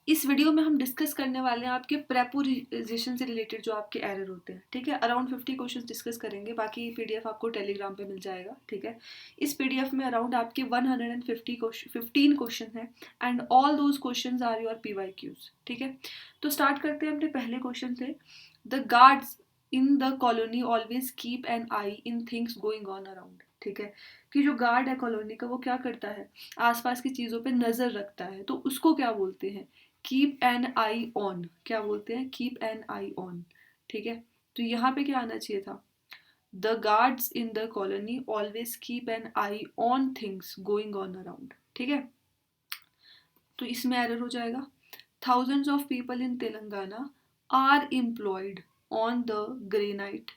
इस वीडियो में हम डिस्कस करने वाले हैं आपके प्रेपोजिशन से रिलेटेड जो आपके एरर होते हैं, ठीक है। अराउंड 50 क्वेश्चंस डिस्कस करेंगे, बाकी पीडीएफ आपको टेलीग्राम पे मिल जाएगा, ठीक है। इस पीडीएफ में अराउंड आपके 15 क्वेश्चन है and all those questions are your PYQs, ठीक है। तो स्टार्ट करते हैं अपने पहले क्वेश्चन से। The guards in the colony always keep an I in things going on around, ठीक है। कि जो गार्ड है कॉलोनी का वो क्या करता है, आसपास की चीज़ों पे नज़र रखता है, तो उसको क्या बोलते हैं, कीप एन आई ऑन। क्या बोलते हैं, कीप एन आई ऑन, ठीक है। तो यहाँ पे क्या आना चाहिए था, the guards in the colony always keep an eye on things going on around, ठीक है। तो इसमें एरर हो जाएगा। Thousands of people in Telangana are employed on the granite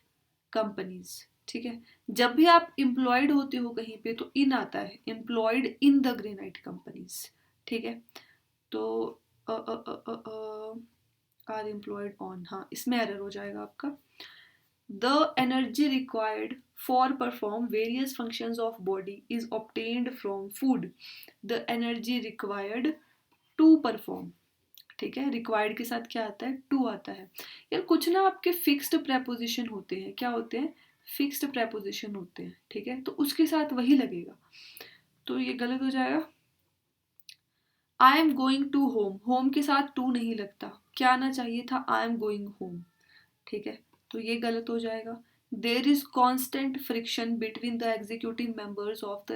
companies, ठीक है। जब भी आप एम्प्लॉयड होते हो कहीं पे तो इन आता है, employed in the granite companies, ठीक है। तो आर एम्प्लॉयड ऑन, हाँ इसमें एरर हो जाएगा आपका। The energy required for perform various functions of body is obtained from food. The energy required to perform, ठीक है। रिक्वायर्ड के साथ क्या आता है, टू आता है। यार कुछ ना आपके फिक्स्ड प्रेपोजिशन होते हैं, क्या होते हैं, फिक्स्ड प्रेपोजिशन होते हैं, ठीक है। तो उसके साथ वही लगेगा, तो ये गलत हो जाएगा। I am going to home, home के साथ टू नहीं लगता, क्या आना चाहिए था, आई एम गोइंग होम, ठीक है। तो ये गलत हो जाएगा। There is constant friction between the executive members of the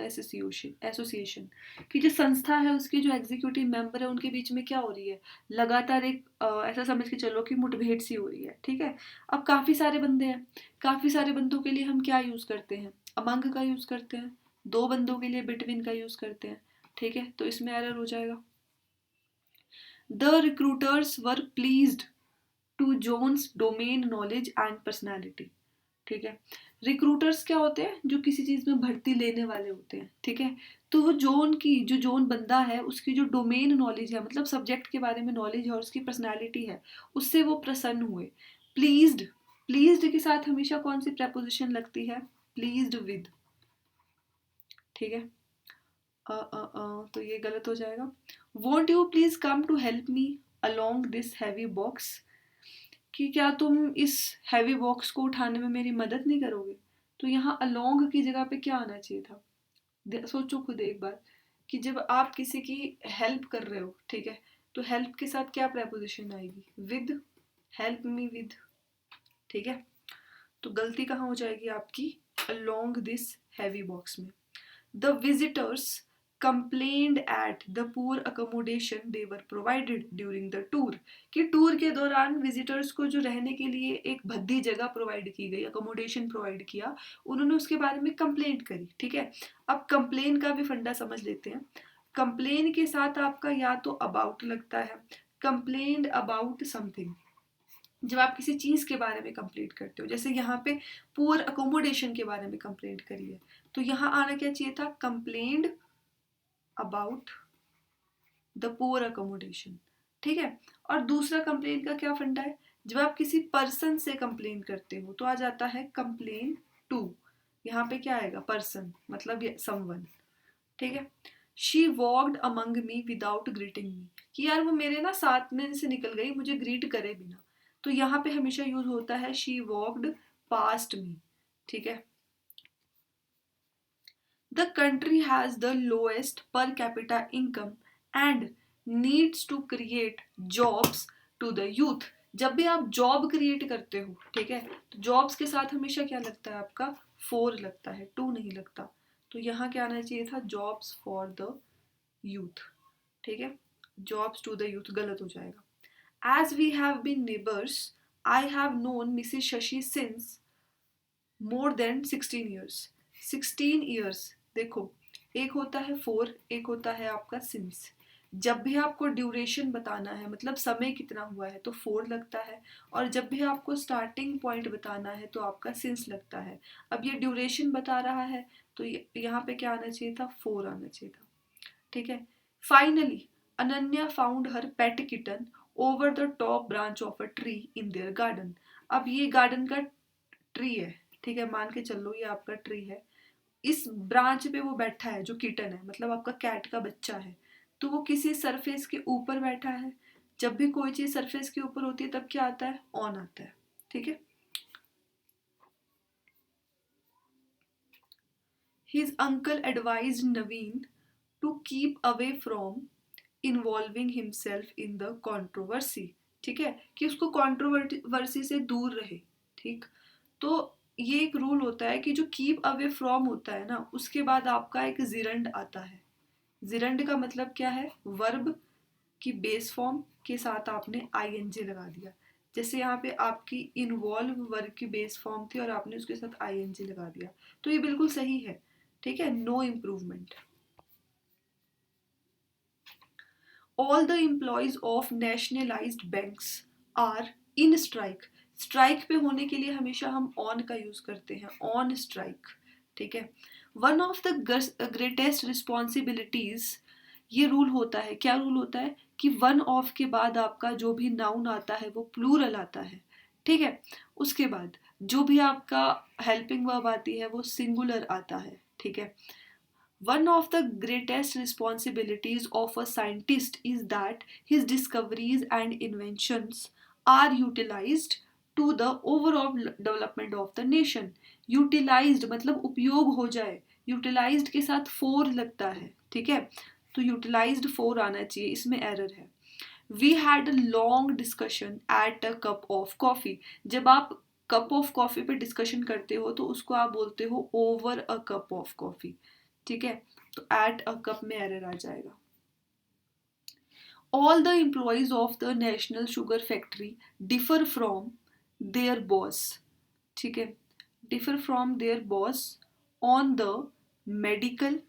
association, कि जो संस्था है उसके जो एग्जीक्यूटिव मेंबर है उनके बीच में क्या हो रही है, लगातार एक ऐसा समझ के चलो कि मुठभेड़ सी हो रही है, ठीक है। अब काफ़ी सारे बंदे हैं, काफ़ी सारे बंदों के लिए हम क्या यूज़ करते हैं, अमंग का यूज़ करते हैं। दो बंदों के लिए बिटवीन का यूज़ करते हैं, ठीक है। तो इसमें एरर हो जाएगा। The recruiters were pleased to Jones domain knowledge and personality, ठीक है। रिक्रूटर्स क्या होते हैं, जो किसी चीज़ में भर्ती लेने वाले होते हैं, ठीक है। तो वो जोन की जो जोन बंदा है उसकी जो डोमेन नॉलेज है, मतलब सब्जेक्ट के बारे में नॉलेज है और उसकी पर्सनैलिटी है, उससे वो प्रसन्न हुए। प्लीज्ड, प्लीज्ड के साथ हमेशा कौन सी प्रपोजिशन लगती है, प्लीज्ड विद, ठीक है। तो ये गलत हो जाएगा। Won't you please come to help me along this heavy box, कि क्या तुम इस हैवी बॉक्स को उठाने में मेरी मदद नहीं करोगे। तो यहाँ अलोंग की जगह पे क्या आना चाहिए था, सोचो खुद एक बार, कि जब आप किसी की हेल्प कर रहे हो, ठीक है, तो हेल्प के साथ क्या प्रपोजिशन आएगी, विद, हेल्प मी विद, ठीक है। तो गलती कहाँ हो जाएगी आपकी, अलोंग दिस हैवी बॉक्स में। The visitors complained at the poor accommodation they were provided during the tour, कि टूर के दौरान विजिटर्स को जो रहने के लिए एक भद्दी जगह प्रोवाइड की गई, अकोमोडेशन प्रोवाइड किया, उन्होंने उसके बारे में कंप्लेंट करी, ठीक है। अब कंप्लेन का भी फंडा समझ लेते हैं। कंप्लेन के साथ आपका या तो अबाउट लगता है, कंप्लेन अबाउट समथिंग, जब आप किसी चीज़ के बारे में कंप्लेंट करते हो, जैसे यहाँ पे पुअर अकोमोडेशन के बारे में कंप्लेंट करी है, तो यहाँ आना क्या चाहिए था, complained about the poor accommodation, ठीक है। और दूसरा कंप्लेन का क्या फंडा है, जब आप किसी पर्सन से कंप्लेन करते हो तो आ जाता है कंप्लेन टू, यहाँ पे क्या आएगा, पर्सन मतलब समवन, ठीक है। She walked among me without greeting me, कि यार वो मेरे ना साथ में से निकल गई मुझे ग्रीट करे बिना, तो यहाँ पे हमेशा यूज होता है शी वॉक्ड पास्ट मी, ठीक है। The country has the lowest per capita income and needs to create jobs to the youth. जब भी आप जॉब क्रिएट करते हो, ठीक है, तो जॉब्स के साथ हमेशा क्या लगता है आपका, फोर लगता है, टू नहीं लगता। तो यहाँ क्या आना चाहिए था, जॉब्स फॉर द यूथ, ठीक है। जॉब्स टू द यूथ गलत हो जाएगा। As we have been neighbours I have known Mrs Shashi since more than 16 years, 16 years, देखो एक होता है फोर, एक होता है आपका सिंस। जब भी आपको ड्यूरेशन बताना है, मतलब समय कितना हुआ है, तो फोर लगता है, और जब भी आपको स्टार्टिंग पॉइंट बताना है तो आपका सिंस लगता है। अब ये ड्यूरेशन बता रहा है तो यहाँ पे क्या आना चाहिए था, फोर आना चाहिए था, ठीक है। Finally Ananya found her pet kitten over the top branch of a tree in their garden. अब ये गार्डन का ट्री है, ठीक है, मान के चलो ये आपका ट्री है, इस ब्रांच पे वो बैठा है जो किटन है, मतलब आपका कैट का बच्चा है, तो वो किसी सरफेस के ऊपर बैठा है, जब भी कोई चीज सरफेस के ऊपर होती है तब क्या आता है, ऑन आता है, ठीक है। His uncle advised Naveen to keep away from involving himself in the controversy, ठीक है, कि उसको कंट्रोवर्सी से दूर रहे, ठीक। तो ये एक रूल होता है कि जो कीप अवे फ्रॉम होता है ना, उसके बाद आपका एक जिरंड आता है। जिरंड का मतलब क्या है, वर्ब की बेस फॉर्म के साथ आपने आईएनजी लगा दिया। जैसे यहाँ पे आपकी इन्वॉल्व वर्ब की बेस फॉर्म थी और आपने उसके साथ आईएनजी लगा दिया, तो ये बिल्कुल सही है, ठीक है, no improvement. All the employees of nationalized banks are in strike. Strike पे होने के लिए हमेशा हम ऑन का यूज करते हैं, ऑन स्ट्राइक, ठीक है। One of the greatest responsibilities, ये रूल होता है, क्या रूल होता है कि वन ऑफ के बाद आपका जो भी नाउन आता है वो प्लूरल आता है, ठीक है। उसके बाद जो भी आपका हेल्पिंग वर्ब आती है वो सिंगुलर आता है, ठीक है। One of the greatest responsibilities of a scientist is that his discoveries and inventions are utilized to the overall development of the nation. Utilized मतलब उपयोग हो जाए, utilized के साथ for लगता है, ठीक है, तो utilized for आना चाहिए, इसमें एरर है। We had a long discussion at a cup of coffee. जब आप कप ऑफ कॉफी पे डिस्कशन करते हो तो उसको आप बोलते हो over a cup of coffee, ठीक है, तो एट अ कप में एरर आ जाएगा। All the employees of the national sugar factory differ from there boss, ठीक है, differ from there boss on the medical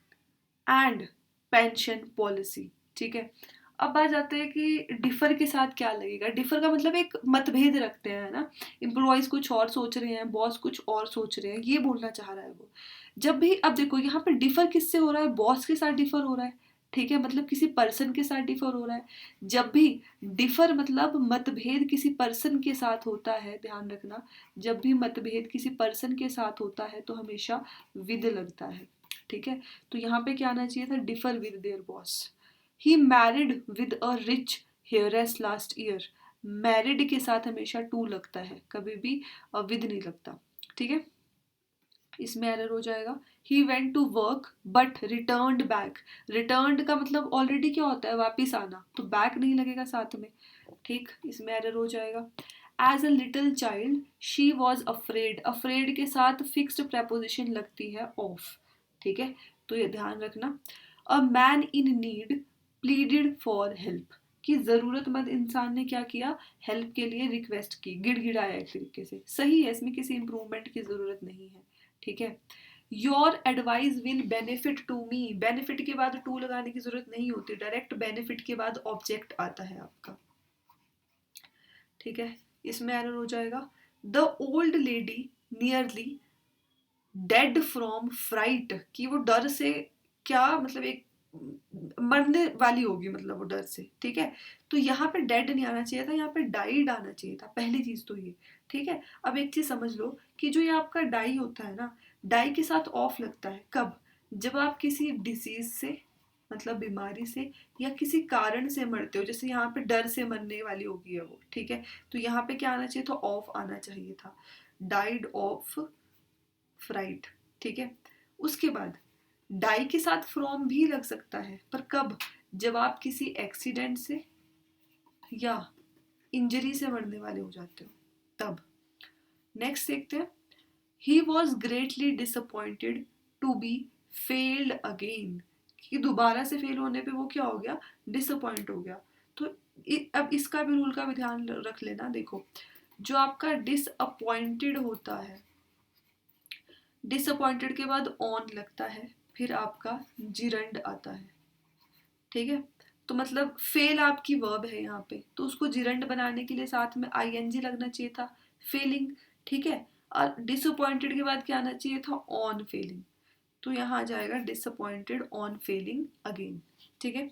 and pension policy, ठीक है। अब आ जाते हैं कि डिफर के साथ क्या लगेगा। डिफर का मतलब एक मतभेद रखते हैं ना, एम्प्लॉयज कुछ और सोच रहे हैं, बॉस कुछ और सोच रहे हैं, ये बोलना चाह रहा है वो। जब भी अब देखो यहाँ पे डिफर किससे हो रहा है, बॉस के साथ डिफर हो रहा है, ठीक है, मतलब किसी पर्सन के साथ डिफर हो रहा है। जब भी डिफर मतलब मतभेद किसी पर्सन के साथ होता है, ध्यान रखना, जब भी मतभेद किसी पर्सन के साथ होता है तो हमेशा विद लगता है, ठीक है। तो यहाँ पे क्या आना चाहिए था, differ with their boss. He married with a rich hairs last year. Married के साथ हमेशा टू लगता है, कभी भी विद नहीं लगता, ठीक है, इसमें एरर हो जाएगा। He went to work but returned back. Returned का मतलब ऑलरेडी क्या होता है, वापिस आना, तो बैक नहीं लगेगा साथ में, ठीक, इसमें एरर हो जाएगा। As a little child she was afraid. Afraid के साथ फिक्स्ड प्रपोजिशन लगती है ऑफ, ठीक है, तो ये ध्यान रखना। A man in need pleaded for help, कि ज़रूरतमंद इंसान ने क्या किया, हेल्प के लिए रिक्वेस्ट की, गिड़गिड़ाया एक तरीके से, सही है, इसमें किसी इंप्रूवमेंट की ज़रूरत नहीं है, ठीक है। Your advice will benefit to me. Benefit के बाद टू लगाने की जरूरत नहीं होती, डायरेक्ट बेनिफिट के बाद ऑब्जेक्ट आता है आपका, ठीक है, इसमें एरर हो जाएगा। The old lady nearly dead from fright, कि वो डर से क्या मतलब एक मरने वाली होगी, मतलब वो डर से, ठीक है। तो यहाँ पे डेड नहीं आना चाहिए था, यहाँ पे डाइड आना चाहिए था, पहली चीज तो ये, ठीक है। अब एक चीज समझ लो कि जो ये आपका डाई होता है ना, डाई के साथ ऑफ लगता है कब, जब आप किसी डिसीज से मतलब बीमारी से या किसी कारण से मरते हो, जैसे यहाँ पे डर से मरने वाली होगी है वो, ठीक है, तो यहाँ पे क्या आना चाहिए था, ऑफ आना चाहिए था, डाइड ऑफ फ्राइट, ठीक है। उसके बाद डाई के साथ फ्रॉम भी लग सकता है, पर कब, जब आप किसी एक्सीडेंट से या इंजरी से मरने वाले हो जाते हो तब। नेक्स्ट देखते हैं। He was greatly disappointed to be failed again, कि दोबारा से फेल होने पे वो क्या हो गया, डिसअपॉइंट हो गया। तो अब इसका भी रूल का भी ध्यान रख लेना। देखो जो आपका डिसअपॉइंटेड होता है, डिसअपॉइंटेड के बाद ऑन लगता है, फिर आपका जिरंड आता है, ठीक है। तो मतलब फेल आपकी वर्ब है यहाँ पे, तो उसको जिरंड बनाने के लिए साथ में आईएनजी लगना चाहिए था, फेलिंग, ठीक है। और डिसअपॉइंटेड के बाद क्या आना चाहिए था, ऑन फेलिंग, तो यहाँ आ जाएगा डिसअपॉइंटेड ऑन फेलिंग अगेन, ठीक है।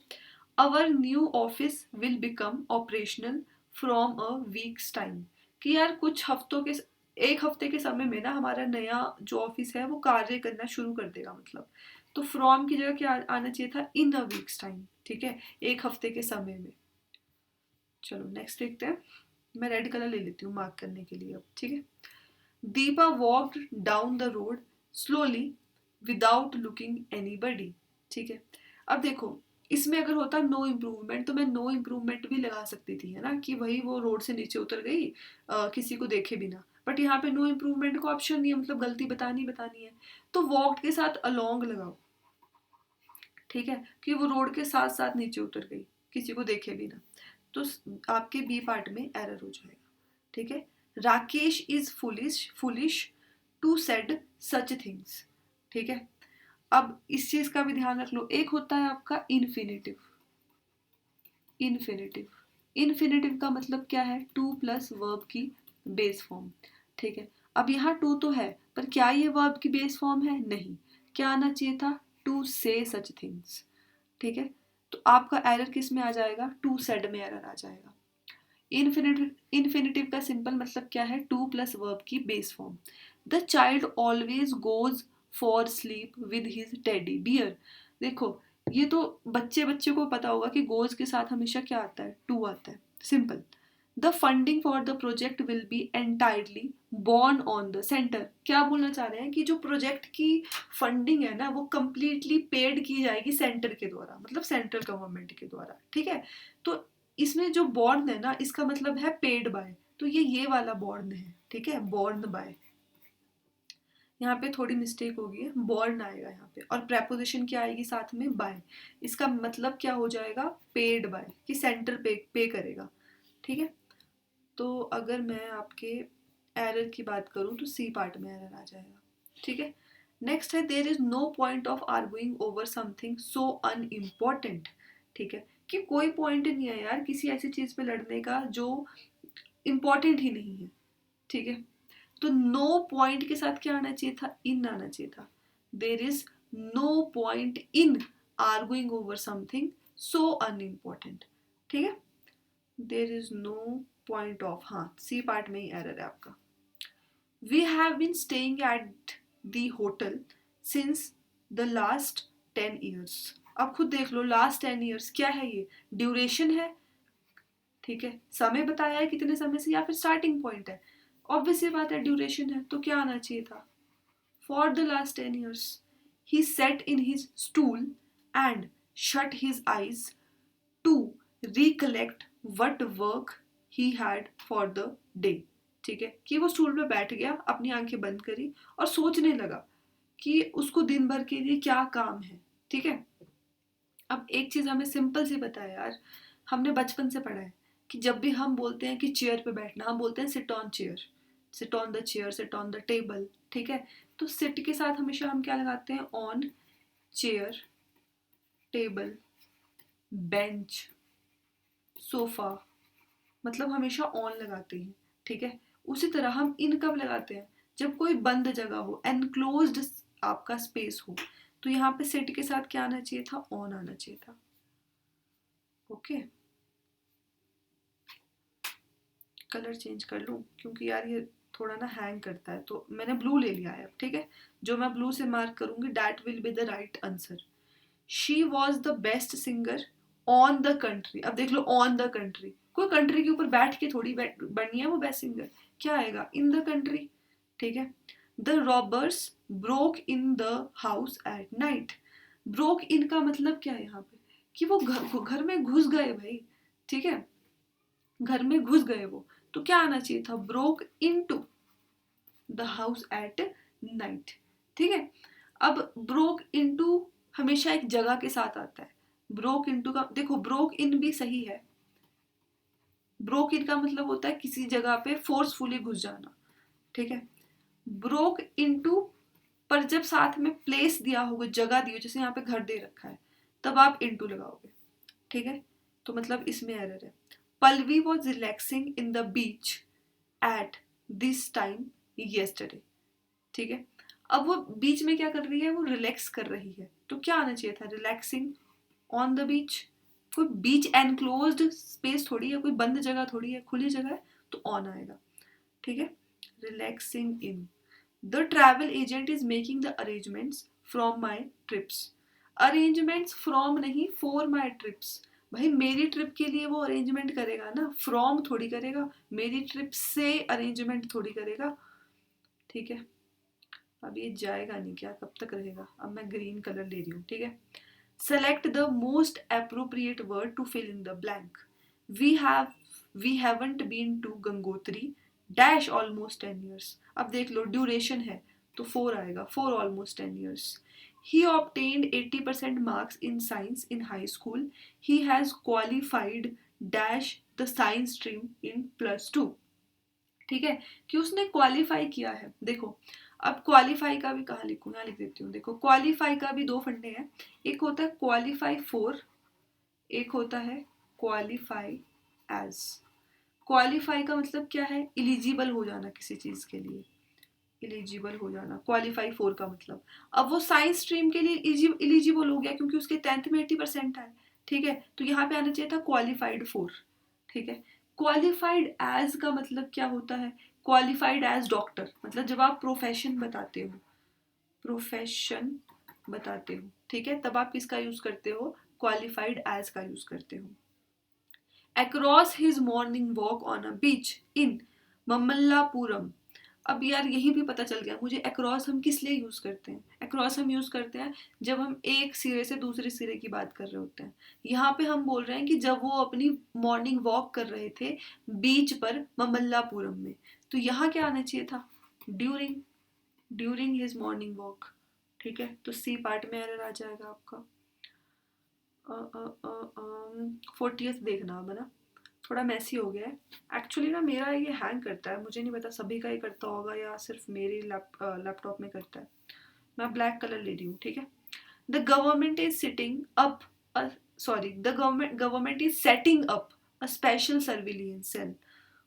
Our new office will become operational from a weeks time, कि यार कुछ हफ्तों के, एक हफ्ते के समय में ना हमारा नया जो ऑफिस है वो कार्य करना शुरू कर देगा, मतलब तो फ्रॉम की जगह क्या आना चाहिए था, इन अ वीक्स टाइम, ठीक है, एक हफ्ते के समय में। चलो नेक्स्ट देखते हैं। मैं रेड कलर ले लेती हूँ मार्क करने के लिए अब, ठीक है। Deepa walked down the road slowly without looking anybody, ठीक है। अब देखो, इसमें अगर होता नो इम्प्रूवमेंट तो मैं नो इम्प्रूवमेंट भी लगा सकती थी, है ना, कि वही वो रोड से नीचे उतर गई किसी को देखे बिना। बट यहाँ पे नो इम्प्रूवमेंट का ऑप्शन नहीं है, मतलब गलती बतानी बतानी है, तो वॉक्ड के साथ अलोंग लगाओ, ठीक है, कि वो रोड के साथ साथ नीचे उतर गई किसी को देखे बिना। तो आपके बी पार्ट में एरर हो जाएगा, ठीक है। Rakesh is foolish foolish to said such things, ठीक है। अब इस चीज का भी ध्यान रख लो, एक होता है आपका इन्फिनेटिव, इन्फिनेटिव इन्फिनेटिव का मतलब क्या है, टू प्लस वर्ब की बेस फॉर्म, ठीक है। अब यहाँ टू तो है, पर क्या ये वर्ब की बेस फॉर्म है, नहीं। क्या आना चाहिए था, टू से सच थिंग्स, ठीक है। तो आपका एरर किस में आ जाएगा, टू सेड में एरर आ जाएगा। इन्फिनेटिव का सिंपल मतलब क्या है, टू प्लस वर्ब की base form. The child always goes for sleep with his teddy bear. देखो, ये तो बच्चे बच्चे को पता होगा कि गोज के साथ हमेशा क्या आता है, टू आता है, simple. The funding for the project will be entirely born on the centre. क्या बोलना चाह रहे हैं कि जो प्रोजेक्ट की फंडिंग है ना, वो कंप्लीटली पेड की जाएगी सेंटर के द्वारा, मतलब सेंट्रल गवर्नमेंट के द्वारा, ठीक है। तो इसमें जो बॉर्न है ना, इसका मतलब है पेड बाय, तो ये वाला बॉर्न है, ठीक है, बॉर्न बाय। यहाँ पे थोड़ी मिस्टेक होगी है, बॉर्न आएगा यहाँ पे, और प्रेपोजिशन क्या आएगी साथ में, बाय। इसका मतलब क्या हो जाएगा, पेड बाय, कि सेंटर पे करेगा, ठीक है। तो अगर मैं आपके एरर की बात करूँ तो सी पार्ट में एरर आ जाएगा, ठीक है। नेक्स्ट है, there is no point of arguing over something so unimportant, ठीक है, कि कोई पॉइंट नहीं है यार किसी ऐसी चीज पे लड़ने का जो इम्पोर्टेंट ही नहीं है, ठीक है। तो नो पॉइंट के साथ क्या आना चाहिए था, इन आना चाहिए था। There is no point in arguing over something so unimportant, ठीक है। There is no point of, हाँ सी पार्ट में ही एरर है आपका। We have been staying at the hotel since the last 10 years। अब खुद देख लो, लास्ट 10 years क्या है, ये ड्यूरेशन है, ठीक है, समय बताया है कितने समय से, या फिर स्टार्टिंग पॉइंट है, ऑब्वियस ये बात है ड्यूरेशन है, तो क्या आना चाहिए था, for the last 10 years he set in his stool and shut his eyes to recollect what work he had for the day, ठीक है, कि वो स्टूल पे बैठ गया, अपनी आंखें बंद करी और सोचने लगा कि उसको दिन भर के लिए क्या काम है, ठीक है। अब एक चीज हमें सिंपल सी पता है यार, हमने बचपन से पढ़ा है कि जब भी हम बोलते हैं कि चेयर पे बैठना, हम बोलते हैं sit on chair, sit on the chair, sit on the table, ठीक है। तो सिट के साथ हमेशा हम क्या लगाते हैं, on, chair, table, bench, sofa, मतलब हमेशा ऑन लगाते हैं, ठीक है। उसी तरह हम इन कब लगाते हैं, जब कोई बंद जगह हो, एनक्लोज्ड आपका स्पेस हो, तो यहाँ पे सिट के साथ क्या आना चाहिए था, ऑन आना चाहिए था, ओके। कलर चेंज कर लूँ क्योंकि यार ये थोड़ा ना हैंग करता है, तो मैंने ब्लू ले लिया है अब, ठीक है। जो मैं ब्लू से मार्क करूंगी, that will be the right answer. She was the best singer on the country. अब देख लो, ऑन द कंट्री, कोई कंट्री के ऊपर बैठ के थोड़ी बनी है वो बेस्ट सिंगर, क्या आएगा, इन द कंट्री, ठीक है। The robbers broke in the house at night. Broke in का मतलब क्या है यहाँ पे, कि वो घर में घुस गए भाई, ठीक है, घर में घुस गए वो, तो क्या आना चाहिए था, broke into the house at night, ठीक है। अब ब्रोक इनटू हमेशा एक जगह के साथ आता है, ब्रोक इनटू का देखो, ब्रोक इन भी सही है, ब्रोक इन का मतलब होता है किसी जगह पे फोर्सफुली घुस जाना, ठीक है। ब्रोक इनटू पर जब साथ में प्लेस दिया होगा, जगह दी हो, जैसे यहाँ पे घर दे रखा है, तब आप इनटू लगाओगे, ठीक है। तो मतलब इसमें एरर है। Pallavi was relaxing in the beach at this time yesterday, ठीक है। अब वो बीच में क्या कर रही है, वो रिलैक्स कर रही है, तो क्या आना चाहिए था, रिलैक्सिंग ऑन द बीच। कोई बीच एनक्लोज्ड स्पेस थोड़ी है, कोई बंद जगह थोड़ी है, खुली जगह है, तो ऑन आएगा, ठीक है। Relaxing in, the travel agent is making the arrangements from my trips. Arrangements from नहीं, फॉर माई ट्रिप्स, भाई मेरी ट्रिप के लिए वो अरेंजमेंट करेगा ना, फ्रॉम थोड़ी करेगा, मेरी ट्रिप से अरेंजमेंट थोड़ी करेगा। ठीक है, अब ये जाएगा नहीं क्या, कब तक रहेगा? अब मैं ग्रीन कलर ले रही हूँ, ठीक है। Select the most appropriate word to fill in the blank. We have we haven't been to Gangotri dash almost 10 years। अब देख लो ड्यूरेशन है तो 4 आएगा, 4 almost 10 years। He obtained 80% marks in science in high school. He has qualified dash the science stream in +2। ठीक है, कि उसने qualify किया है। देखो अब क्वालिफाई का भी कहाँ लिखूँ, यहाँ लिख देती हूँ। देखो क्वालिफाई का भी दो फंडे हैं, एक होता है क्वालिफाई फॉर, एक होता है क्वालिफाई एज। क्वालिफाई का मतलब क्या है, इलिजिबल हो जाना किसी चीज के लिए, इलिजिबल हो जाना। क्वालिफाई फॉर का मतलब, अब वो साइंस स्ट्रीम के लिए इलिजिबल हो गया क्योंकि उसके 10th में 80% है। ठीक है, तो यहाँ पे आना चाहिए था क्वालिफाइड फॉर। ठीक है, क्वालिफाइड एज का मतलब क्या होता है, क्वालिफाइड एज डॉक्टर, मतलब जब आप प्रोफेशन बताते हो, प्रोफेशन बताते हो, ठीक है, तब आप किसका यूज करते हो, क्वालिफाइड एज का यूज करते हो। Across his morning walk on a beach in Mamallapuram. अब यार यही भी पता चल गया मुझे, अक्रॉस हम किस लिए यूज करते हैं। अक्रॉस हम यूज करते हैं जब हम एक सिरे से दूसरे सिरे की बात कर रहे होते हैं। यहाँ पे हम बोल रहे हैं कि जब वो अपनी मॉर्निंग वॉक कर रहे थे बीच पर ममल्लापुरम में, तो यहाँ क्या आना चाहिए था, during, during his morning walk. ठीक है, तो सी पार्ट में एरर आ जाएगा आपका। 40th देखना अब है ना, थोड़ा मैसी हो गया है एक्चुअली ना, मेरा ये हैंग करता है, मुझे नहीं पता सभी का ही करता होगा या सिर्फ मेरे लैपटॉप में करता है। मैं ब्लैक कलर ले रही हूँ, ठीक है। The government is sitting up sorry the government is setting up a special surveillance cell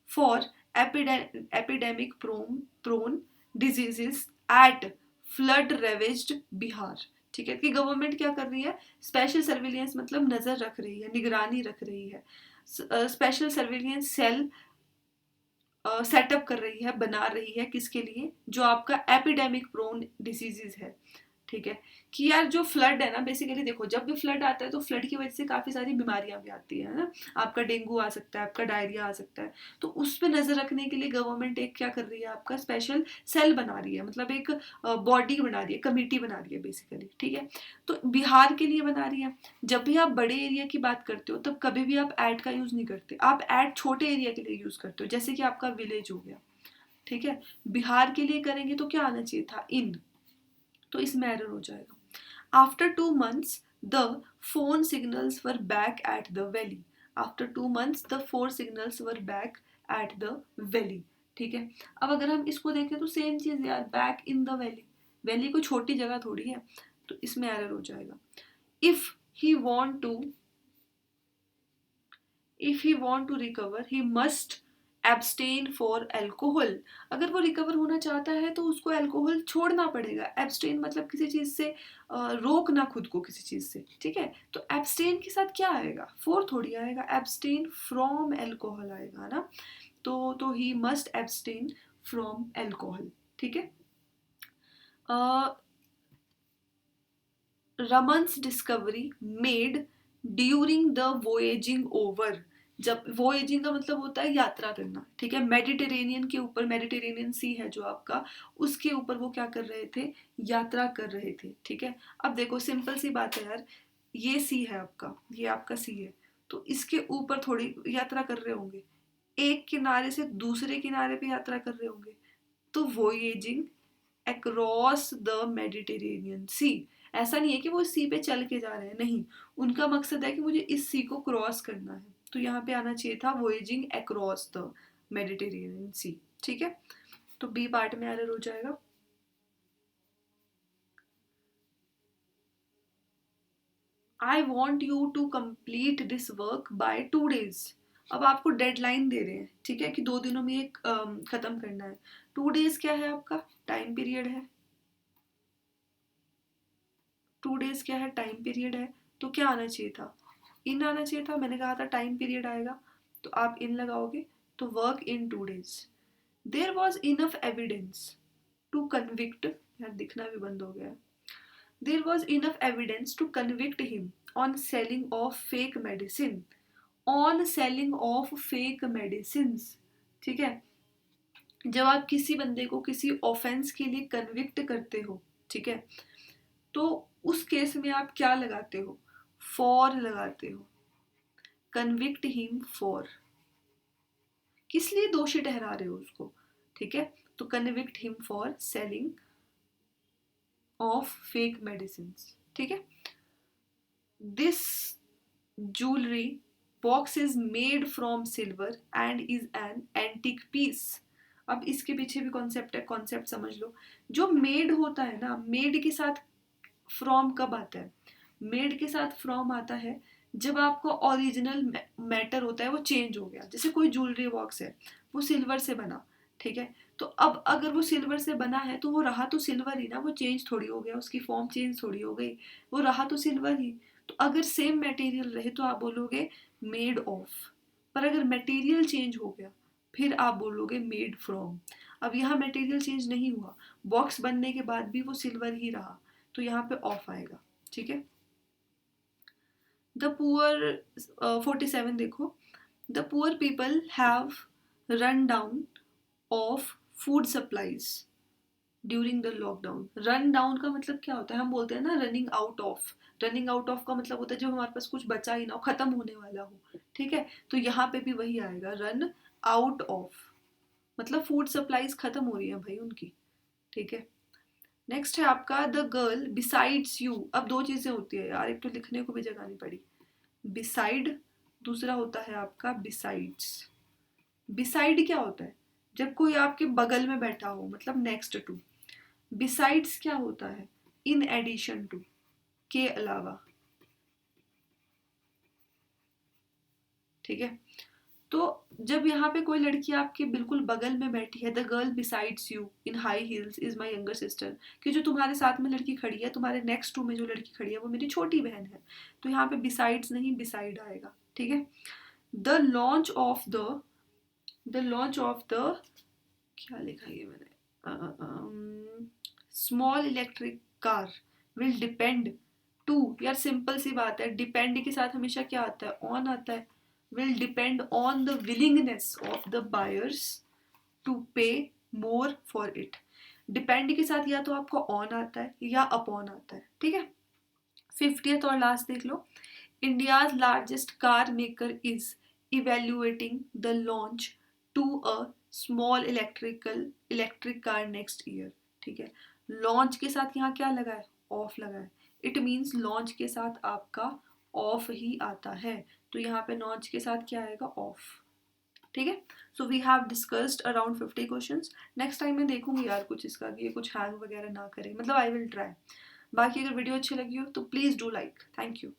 for epidemic prone diseases at flood ravaged Bihar. ठीक है, कि गवर्नमेंट क्या कर रही है, स्पेशल सर्विलियंस मतलब नजर रख रही है, निगरानी रख रही है, स्पेशल सर्विलियंस सेल सेटअप कर रही है, बना रही है, किसके लिए, जो आपका एपिडेमिक प्रोन डिसीजेज है। ठीक है, कि यार जो फ्लड है ना, बेसिकली देखो जब भी फ्लड आता है तो फ्लड की वजह से काफ़ी सारी बीमारियां भी आती है ना, आपका डेंगू आ सकता है, आपका डायरिया आ सकता है। तो उस पर नज़र रखने के लिए गवर्नमेंट एक क्या कर रही है, आपका स्पेशल सेल बना रही है, मतलब एक बॉडी बना रही है, कमेटी बना रही है बेसिकली। ठीक है, तो बिहार के लिए बना रही है। जब भी आप बड़े एरिया की बात करते हो तब कभी भी आप एड का यूज़ नहीं करते, आप एड छोटे एरिया के लिए यूज़ करते हो, जैसे कि आपका विलेज हो गया। ठीक है, बिहार के लिए करेंगे तो क्या आना चाहिए था, इन, तो इसमें एरर हो जाएगा। After 2 months, the phone signals were back at the valley. After 2 months, the phone signals were back at the valley. ठीक है, अब अगर हम इसको देखें तो सेम चीज यार, back in the valley, valley कोई छोटी जगह थोड़ी है, तो इसमें एरर हो जाएगा। If he want to if he want to recover he must abstain for alcohol. अगर वो रिकवर होना चाहता है तो उसको एल्कोहल छोड़ना पड़ेगा। एब्सटेन मतलब किसी चीज से रोकना खुद को किसी चीज से। ठीक है, तो एब्सटेन के साथ क्या आएगा, फोर थोड़ी आएगा, एब्सटेन फ्रॉम एल्कोहल आएगा ना, तो he must abstain from alcohol. ठीक है, Raman's discovery made during the voyaging over. जब वोएजिंग का मतलब होता है यात्रा करना। ठीक है, मेडिटेरेनियन के ऊपर, मेडिटेरेनियन सी है जो आपका, उसके ऊपर वो क्या कर रहे थे, यात्रा कर रहे थे। ठीक है, अब देखो सिंपल सी बात है यार, ये सी है आपका, ये आपका सी है, तो इसके ऊपर थोड़ी यात्रा कर रहे होंगे, एक किनारे से दूसरे किनारे पे यात्रा कर रहे होंगे, तो वोएजिंग अक्रॉस द मेडिटेरेनियन सी। ऐसा नहीं है कि वो सी पे चल के जा रहे हैं, नहीं, उनका मकसद है कि मुझे इस सी को क्रॉस करना है, तो यहाँ पे आना चाहिए था voyaging across the Mediterranean sea. ठीक है, तो बी पार्ट में एरर हो जाएगा। I want you to complete this work by 2 days। अब आपको डेडलाइन दे रहे हैं, ठीक है, कि 2 दिनों में ये खत्म करना है। 2 days क्या है आपका, टाइम पीरियड है, 2 days क्या है, टाइम पीरियड है, तो क्या आना चाहिए था, इन आना चाहिए था। मैंने कहा था टाइम पीरियड आएगा, तो आप इन लगाओगे, तो work in 2 days। There was enough evidence to convict, यार दिखना भी बंद हो गया है। There was enough evidence to convict him on selling of fake medicine, on selling of fake medicine. ठीक है, जब आप किसी बंदे को किसी ऑफेंस के लिए कन्विक्ट करते हो, ठीक है, तो उस केस में आप क्या लगाते हो, फॉर लगाते हो, कन्विक्ट हिम फॉर, किस लिए दोषी ठहरा रहे हो उसको, ठीक है, तो convict him for selling of fake medicine. ठीक है, this jewelry box is made from silver and is an antique piece। अब इसके पीछे भी कॉन्सेप्ट है, कॉन्सेप्ट समझ लो। जो मेड होता है ना, मेड के साथ फ्रॉम कब आता है, मेड के साथ फ्रॉम आता है जब आपका ओरिजिनल मैटर होता है वो चेंज हो गया। जैसे कोई ज्वेलरी बॉक्स है, वो सिल्वर से बना, ठीक है, तो अब अगर वो सिल्वर से बना है तो वो रहा तो सिल्वर ही ना, वो चेंज थोड़ी हो गया, उसकी फॉर्म चेंज थोड़ी हो गई, वो रहा तो सिल्वर ही। तो अगर सेम मटेरियल रहे तो आप बोलोगे मेड ऑफ, पर अगर मटेरियल चेंज हो गया फिर आप बोलोगे मेड फ्रॉम। अब यहाँ मटेरियल चेंज नहीं हुआ, बॉक्स बनने के बाद भी वो सिल्वर ही रहा, तो यहाँ पे ऑफ आएगा। ठीक है, द पुअर 47 देखो, the poor people have run down of food supplies during the lockdown. Run down का मतलब क्या होता है, हम बोलते हैं ना running out of, running out of का मतलब होता है जब हमारे पास कुछ बचा ही ना हो, खत्म होने वाला हो। ठीक है, तो यहाँ पे भी वही आएगा, रन आउट ऑफ, मतलब फूड सप्लाईज खत्म हो रही है भाई उनकी। ठीक है, नेक्स्ट है आपका द गर्ल बिसाइड्स यू। अब दो चीजें होती है यार, एक तो लिखने को भी जगह नहीं पड़ी, बिसाइड, दूसरा होता है आपका बिसाइड्स। बिसाइड क्या होता है, जब कोई आपके बगल में बैठा हो, मतलब नेक्स्ट टू। बिसाइड्स क्या होता है, इन एडिशन टू, के अलावा। ठीक है, तो जब यहाँ पे कोई लड़की आपके बिल्कुल बगल में बैठी है, the girl besides you in high heels is my younger sister, कि जो तुम्हारे साथ में लड़की खड़ी है, तुम्हारे नेक्स्ट टू में जो लड़की खड़ी है वो मेरी छोटी बहन है, तो यहाँ पे बिसाइड्स नहीं बिसाइड आएगा। ठीक है, the launch of the, the launch of the, क्या लिखा है ये मैंने, small electric car will depend to, यार सिंपल सी बात है, डिपेंड के साथ हमेशा क्या आता है, ऑन आता है, will depend on the willingness of the buyers to pay more for it. Depend के साथ या तो आपको ऑन आता है या अपॉन आता है। ठीक है, 50th और लास्ट देख लो, India's largest car maker is evaluating the launch to a small electric car next year. ठीक है, लॉन्च के साथ यहाँ क्या लगा है, ऑफ लगा है, इट मीन्स लॉन्च के साथ आपका ऑफ ही आता है, तो यहाँ पे लॉन्च के साथ क्या आएगा, ऑफ। ठीक है, so we have discussed around 50 questions. Next time मैं देखूंगी यार कुछ इसका कि ये कुछ हैंग वगैरह ना करे, मतलब आई विल ट्राई। बाकी अगर वीडियो अच्छी लगी हो तो please do like. Thank you.